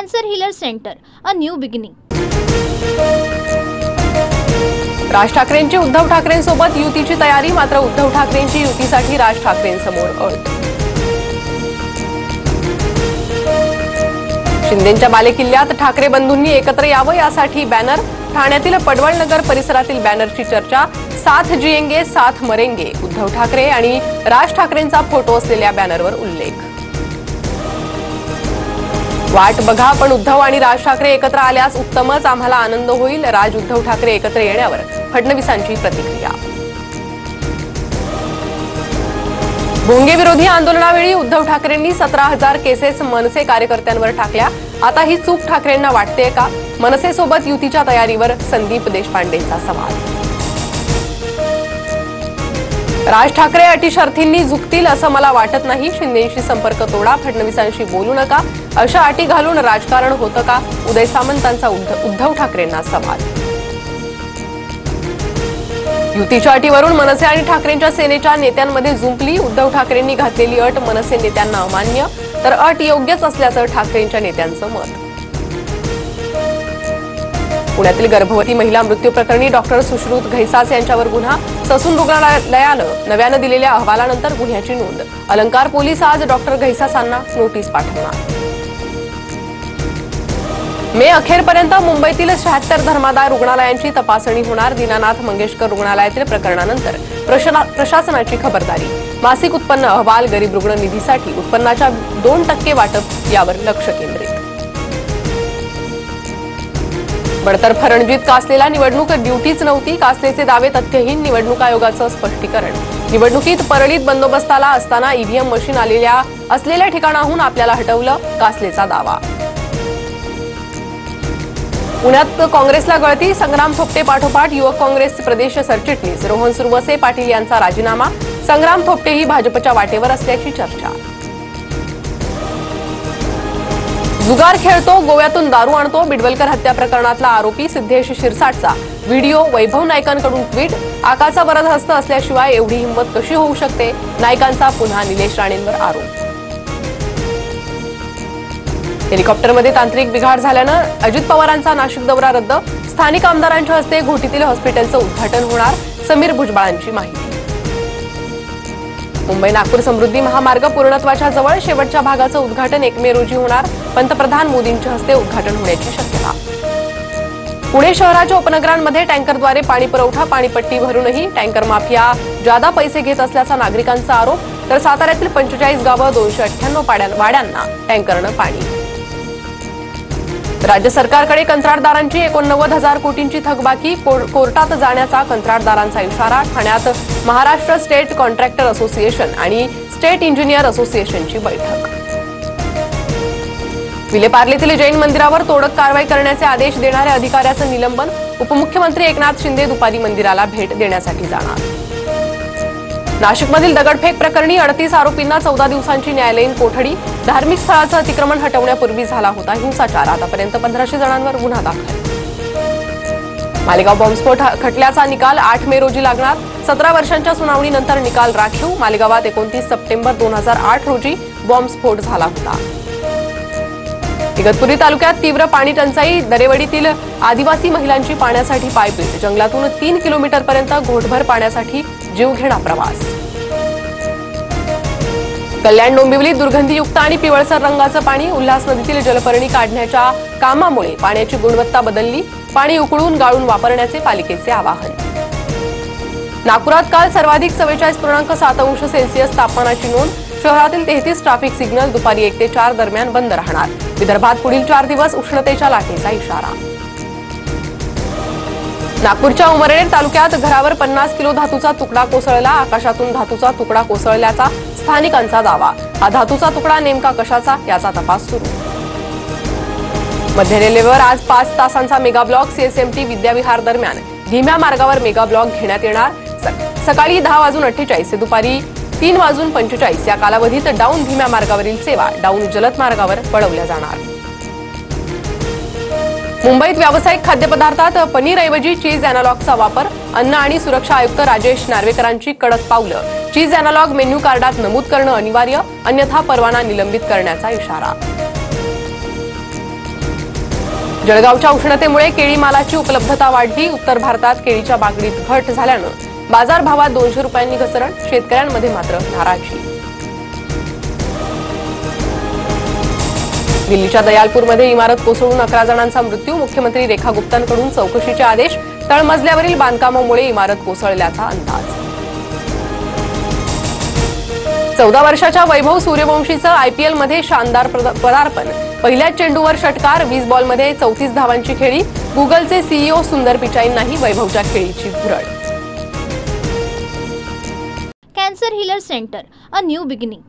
Cancer Healer Center, a new beginning. राज ठाकरेंची उद्धव ठाकरेंसोबत युतीची तयारी, मात्र उद्धव ठाकरेंची युतीसाठी राज ठाकरेंसमोर अट. शिंदेंच्या बालेकिल्ल्यात ठाकरे बंधूंनी एकत्र यावं यासाठी बॅनर. ठाण्यातील पडवळनगर परिसरातील बॅनरची चर्चा. साथ जिएंगे साथ मरेंगे, उद्धव ठाकरे आणि राज ठाकरेंचा फोटो असलेल्या बॅनरवर उल्लेख. वाट बघा पण उद्धव आणि राज ठाकरे एकत्र आल्यास उत्तमच, आम्हाला आनंद होईल. राज उद्धव ठाकरे एकत्र येण्यावर फडणवीसांची प्रतिक्रिया. भोंगे विरोधी आंदोलनावेळी उद्धव ठाकरेंनी 17,000 केसेस मनसे कार्यकर्त्यांवर टाकल्या. आता ही चूक ठाकरेंना वाटतेय का? मनसेसोबत युतीच्या तयारीवर संदीप देशपांडेंचा सवाल. राज ठाकरे अटी शर्थींनी झुकतील असं मला वाटत नाही. शिंदेंशी संपर्क तोडा, फडणवीसांशी बोलू नका, अशा अटी घालून राजकारण होतं का? उदय सामंतांचा उद्धव ठाकरेंना सवाल. युतीच्या अटीवरून मनसे आणि ठाकरेंच्या सेनेच्या नेत्यांमध्ये जुंपली. उद्धव ठाकरेंनी घातलेली अट मनसे नेत्यांना अमान्य, तर अट योग्यच असल्याचं ठाकरेंच्या नेत्यांचं मत. पुण्यातील गर्भवती महिला मृत्यू प्रकरणी डॉक्टर सुश्रुत घैसास यांच्यावर गुन्हा. ससून रुग्णालयानं नव्यानं दिलेल्या अहवालानंतर गुन्ह्याची नोंद. अलंकार पोलीस आज डॉक्टर घैसासांना नोटीस पाठवणार. मे अखेरपर्यंत मुंबईतील 76 धर्मादाय रुग्णालयांची तपासणी होणार. दीनानाथ मंगेशकर रुग्णालयातील प्रकरणानंतर प्रशासनाची खबरदारी. मासिक उत्पन्न अहवाल, गरीब रुग्ण निधीसाठी उत्पन्नाच्या 2% वाटप यावर लक्ष केंद्रित. बडतर्फ रणजित कासलेला निवडणूक ड्युटीच नव्हती. कासलेचे दावे तथ्यहीन, निवडणूक आयोगाचं स्पष्टीकरण. निवडणुकीत परळीत बंदोबस्ताला असताना ईव्हीएम मशीन असलेल्या ठिकाणाहून आपल्याला हटवलं, कासलेचा दावा. पुण्यात काँग्रेसला गळती. संग्राम थोपटे पाठोपाठ युवक काँग्रेसचे प्रदेश सरचिटणीस रोहन सुरवसे पाटील यांचा राजीनामा. संग्राम थोपटेही भाजपच्या वाटेवर असल्याची चर्चा. जुगार खेळतो, गोव्यातून दारू आणतो. बिडवलकर हत्या प्रकरणातला आरोपी सिद्धेश शिरसाटचा व्हिडिओ. वैभव नाईकांकडून ट्विट. आकाचा वरदहस्त असल्याशिवाय एवढी हिंमत कशी होऊ शकते? नाईकांचा पुन्हा निलेश राणेंवर आरोप. हेलिकॉप्टरमध्ये तांत्रिक बिघाड झाल्यानं अजित पवारांचा नाशिक दौरा रद्द. स्थानिक आमदारांच्या हस्ते घोटीतील हॉस्पिटलचं उद्घाटन होणार. समीर भुजबळांची माहिती. मुंबई नागपूर समृद्धी महामार्ग पूर्णत्वाच्या जवळ. शेवटच्या भागाचं उद्घाटन 1 मे रोजी होणार. पंतप्रधान मोदींच्या हस्ते उद्घाटन होण्याची शक्यता. पुणे शहराच्या उपनगरांमध्ये टँकरद्वारे पाणी पुरवठा. पाणीपट्टी भरूनही टँकर माफिया जादा पैसे घेत असल्याचा नागरिकांचा आरोप. तर साताऱ्यातील 45 गावं 298 वाड्यांना टँकरनं पाणी. राज्य सरकारकडे कंत्राटदारांची 89,000 कोटींची थकबाकी. कोर्टात जाण्याचा कंत्राटदारांचा इशारा. ठाण्यात महाराष्ट्र स्टेट कॉन्ट्रॅक्टर असोसिएशन आणि स्टेट इंजिनियर असोसिएशनची बैठक. विलेपार्लेतील जैन मंदिरावर तोडक कारवाई करण्याचे आदेश देणाऱ्या अधिकाऱ्याचं निलंबन. उपमुख्यमंत्री एकनाथ शिंदे दुपारी मंदिराला भेट देण्यासाठी जाणार. नाशिकमधील दगडफेक प्रकरणी 38 आरोपींना 14 दिवसांची न्यायालयीन कोठडी. धार्मिक स्थळाचं अतिक्रमण हटवण्यापूर्वी झाला होता हिंसाचार. आतापर्यंत 1500 जणांवर गुन्हा दाखल. मालेगाव बॉम्बस्फोट खटल्याचा निकाल 8 मे रोजी लागणार. 17 वर्षांच्या सुनावणीनंतर निकाल राखीव. मालेगावात 29 सप्टेंबर 2008 रोजी बॉम्बस्फोट झाला होता. इगतपुरी तालुक्यात तीव्र पाणी टंचाई. दरेवडीतील आदिवासी महिलांची पाण्यासाठी पायपीट. जंगलातून 3 किलोमीटरपर्यंत घोटभर पाण्यासाठी जीवघेणा प्रवास. कल्याण डोंबिवलीत दुर्गंधीयुक्त आणि पिवळसर रंगाचं पाणी. उल्हास नदीतील जलपर्णी काढण्याच्या कामामुळे पाण्याची गुणवत्ता बदलली. पाणी उकळून गाळून वापरण्याचे पालिकेचे आवाहन. नागपुरात काल सर्वाधिक 44.7 अंश सेल्सिअस तापमानाची नोंद. शहरातील 33 ट्रॅफिक सिग्नल दुपारी 1 ते 4 दरम्यान बंद राहणार. विदर्भात पुढील 4 दिवस उष्णतेच्या लाटेचा इशारा. नागपूरच्या उमरनेर तालुक्यात घरावर 50 किलो धातूचा तुकडा कोसळला. आकाशातून धातूचा तुकडा कोसळल्याचा स्थानिकांचा दावा. हा धातूचा तुकडा नेमका कशाचा याचा तपास सुरू. मध्य रेल्वेवर आज 5 तासांचा मेगा ब्लॉक. सीएसएमटी विद्याविहार दरम्यान धीम्या मार्गावर मेगा ब्लॉक घेण्यात येणार. सकाळी 10:48 ते दुपारी 3:45 या कालावधीत डाऊन धीम्या मार्गावरील सेवा डाऊन जलद मार्गावर वळवल्या जाणार. मुंबईत व्यावसायिक खाद्यपदार्थात पनीरऐवजी चीज अॅनालॉगचा वापर. अन्न आणि सुरक्षा आयुक्त राजेश नार्वेकरांची कडक पावलं. चीज अॅनालॉग मेन्यू कार्डात नमूद करणं अनिवार्य, अन्यथा परवाना निलंबित करण्याचा इशारा. जळगावच्या उष्णतेमुळे केळी मालाची उपलब्धता वाढली. उत्तर भारतात केळीच्या मागणीत घट झाल्यानं बाजारभावात 200 रुपयांनी घसरण. शेतकऱ्यांमध्ये मात्र नाराजी. दिल्लीच्या दयालपूरमध्ये इमारत कोसळून 11 जणांचा मृत्यू. मुख्यमंत्री रेखा गुप्तांकडून चौकशीचे आदेश. तळमजल्यावरील बांधकामामुळे इमारत कोसळल्याचा अंदाज. 14 वर्षाच्या वैभव सूर्यवंशीचं आयपीएलमध्ये शानदार पदार्पण. पहिल्याच चेंडूवर षटकार. 20 बॉलमध्ये 34 धावांची खेळी. गुगलचे सीईओ सुंदर पिचाईंनाही वैभवच्या खेळीची भुरळ. Cancer healer centre, a new beginning.